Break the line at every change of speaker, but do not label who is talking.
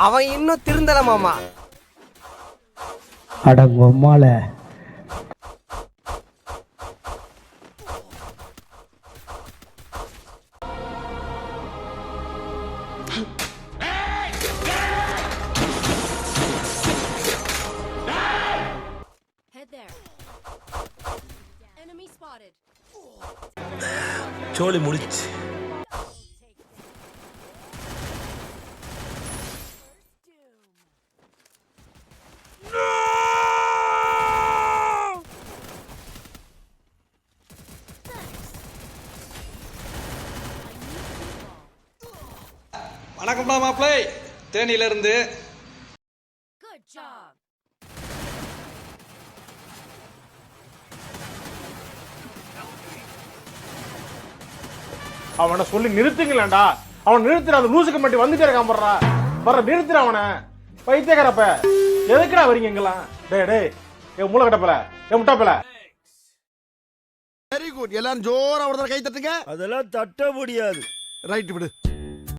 அவன் இன்னும் திருந்தல மாமா.
அடங்கம்மால
சோலி முடிச்சு.
வணக்கம்டா மாப்பிள்ளை, தேனியில இருந்து.
அவனை சொல்லி நிறுத்துங்களேன்டா. அவன் நிறுத்துற அந்த லூசுக்கு மட்டும் வந்துட்டே இருக்கான். வர்ற நிறுத்துற அவனை. பைத்தியக்காரப்ப எதுக்குடா வரீங்க எங்கெல்லாம்? டே டே ஏ மூளை கட்டப்பல, ஏ முட்டாப்பல.
Very good. எல்லாரும் ஜோரா ஒரு கை தட்டுங்க.
அதெல்லாம் தட்ட முடியாது.
ரைட் விடு.